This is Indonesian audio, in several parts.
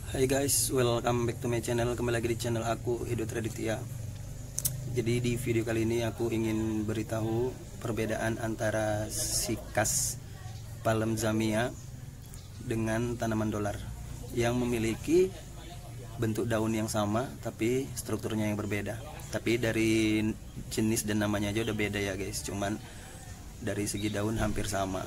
Hai guys, welcome back to my channel. Kembali lagi di channel aku, Edo Traditya. Jadi di video kali ini aku ingin beritahu perbedaan antara sikas palem zamia dengan tanaman dolar yang memiliki bentuk daun yang sama tapi strukturnya yang berbeda. Tapi dari jenis dan namanya aja udah beda ya guys. Cuman dari segi daun hampir sama.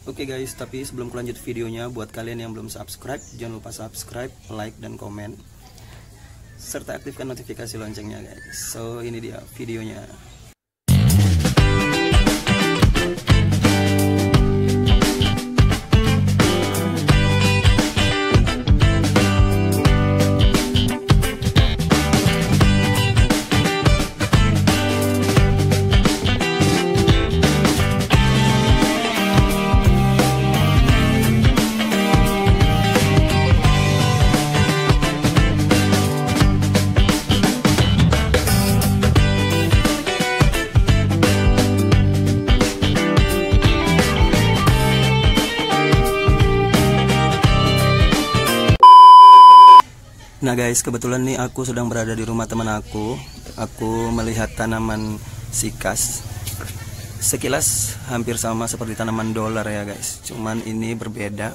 Oke guys, tapi sebelum lanjut videonya, buat kalian yang belum subscribe, jangan lupa subscribe, like, dan komen, serta aktifkan notifikasi loncengnya guys. So ini dia videonya. Nah guys, kebetulan nih aku sedang berada di rumah teman aku. Aku melihat tanaman sikas. Sekilas hampir sama seperti tanaman dolar ya guys. Cuman ini berbeda.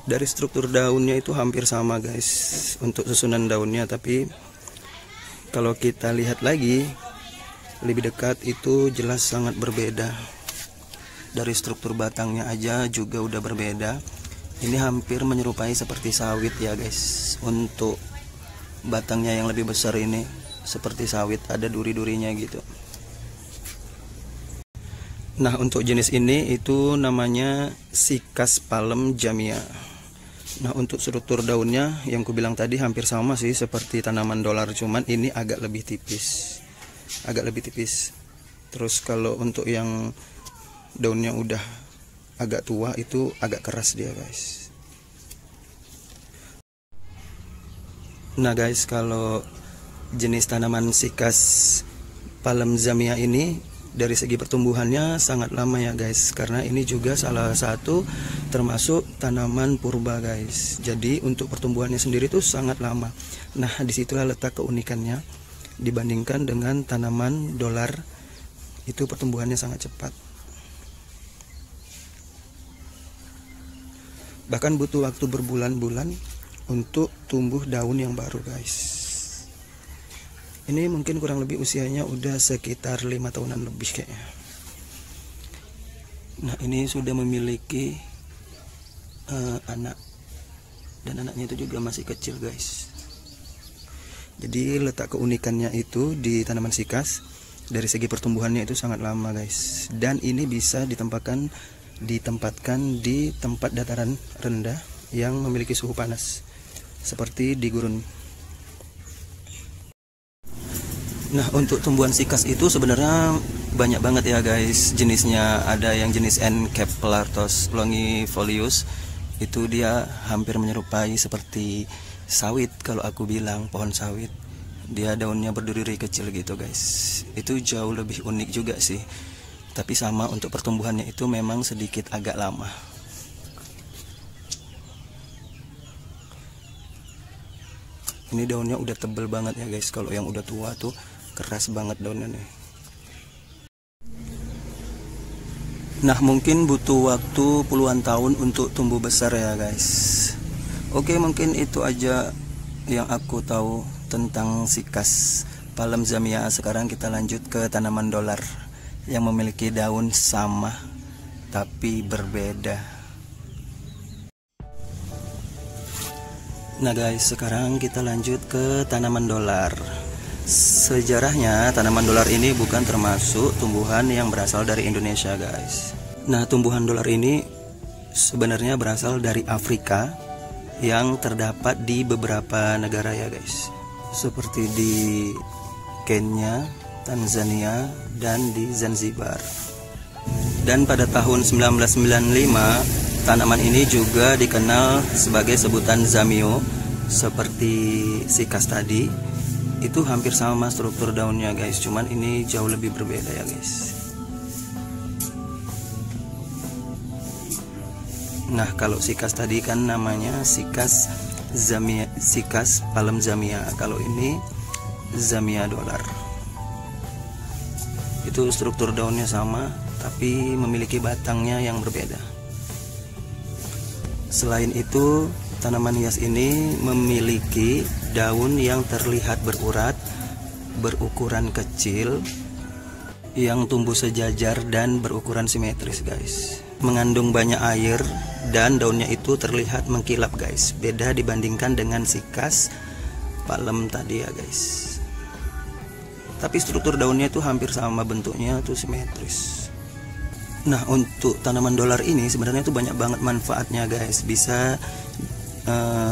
Dari struktur daunnya itu hampir sama guys, untuk susunan daunnya. Tapi kalau kita lihat lagi lebih dekat, itu jelas sangat berbeda. Dari struktur batangnya aja juga udah berbeda. Ini hampir menyerupai seperti sawit ya guys. Untuk batangnya yang lebih besar ini seperti sawit, ada duri-durinya gitu. Nah untuk jenis ini itu namanya sikas palem zamia. Nah untuk struktur daunnya yang ku bilang tadi hampir sama sih seperti tanaman dolar, cuman ini agak lebih tipis. Terus kalau untuk yang daunnya udah agak tua itu agak keras dia guys. Nah guys, kalau jenis tanaman sikas palem zamia ini dari segi pertumbuhannya sangat lama ya guys, karena ini juga salah satu termasuk tanaman purba guys. Jadi untuk pertumbuhannya sendiri tuh sangat lama. Nah disitulah letak keunikannya dibandingkan dengan tanaman dolar, itu pertumbuhannya sangat cepat. Bahkan butuh waktu berbulan-bulan untuk tumbuh daun yang baru guys. Ini mungkin kurang lebih usianya udah sekitar 5 tahunan lebih kayaknya. Nah ini sudah memiliki anak, dan anaknya itu juga masih kecil guys. Jadi letak keunikannya itu di tanaman sikas, dari segi pertumbuhannya itu sangat lama guys. Dan ini bisa ditempatkan di tempat dataran rendah yang memiliki suhu panas seperti di gurun. Nah untuk tumbuhan sikas itu sebenarnya banyak banget ya guys jenisnya. Ada yang jenis Encephalartos longifolius, itu dia hampir menyerupai seperti sawit. Kalau aku bilang pohon sawit, dia daunnya berduri kecil gitu guys. Itu jauh lebih unik juga sih. Tapi sama, untuk pertumbuhannya itu memang sedikit agak lama. Ini daunnya udah tebel banget ya guys. Kalau yang udah tua tuh keras banget daunnya nih. Nah mungkin butuh waktu puluhan tahun untuk tumbuh besar ya guys. Oke, mungkin itu aja yang aku tahu tentang sikas palem zamia. Sekarang kita lanjut ke tanaman dolar yang memiliki daun sama tapi berbeda. Nah guys, sekarang kita lanjut ke tanaman dolar. Sejarahnya tanaman dolar ini bukan termasuk tumbuhan yang berasal dari Indonesia guys. Nah tumbuhan dolar ini sebenarnya berasal dari Afrika yang terdapat di beberapa negara ya guys, seperti di Kenya, Tanzania, dan di Zanzibar. Dan pada tahun 1995 tanaman ini juga dikenal sebagai sebutan zamio seperti sikas tadi. Itu hampir sama struktur daunnya guys, cuman ini jauh lebih berbeda ya guys. Nah, kalau sikas tadi kan namanya sikas Zamia, sikas palem Zamia. Kalau ini Zamia dolar. Itu struktur daunnya sama, tapi memiliki batangnya yang berbeda. Selain itu, tanaman hias ini memiliki daun yang terlihat berurat, berukuran kecil, yang tumbuh sejajar dan berukuran simetris, guys. Mengandung banyak air dan daunnya itu terlihat mengkilap, guys. Beda dibandingkan dengan sikas palem tadi ya, guys. Tapi struktur daunnya itu hampir sama, bentuknya tuh simetris. Nah, untuk tanaman dolar ini sebenarnya itu banyak banget manfaatnya, guys. Bisa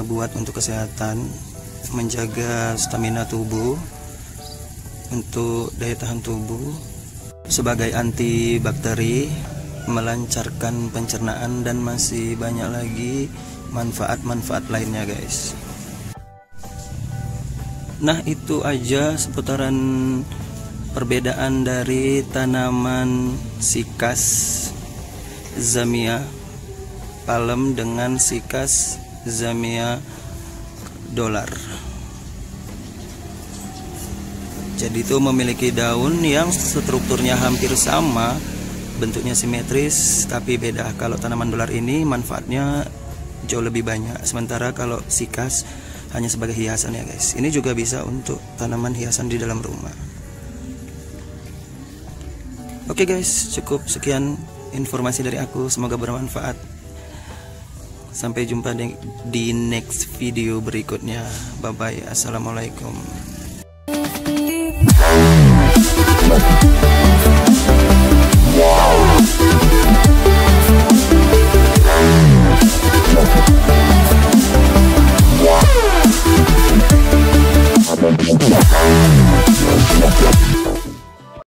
buat untuk kesehatan, menjaga stamina tubuh, untuk daya tahan tubuh, sebagai antibakteri, melancarkan pencernaan, dan masih banyak lagi manfaat-manfaat lainnya, guys. Nah, itu aja seputaran perbedaan dari tanaman sikas Zamia palem dengan sikas Zamia dolar. Jadi itu memiliki daun yang strukturnya hampir sama, bentuknya simetris, tapi beda. Kalau tanaman dolar ini manfaatnya jauh lebih banyak, sementara kalau sikas hanya sebagai hiasan ya, guys. Ini juga bisa untuk tanaman hiasan di dalam rumah. Oke, guys, cukup sekian informasi dari aku, semoga bermanfaat. Sampai jumpa di next video berikutnya. Bye bye. Assalamualaikum. Wow.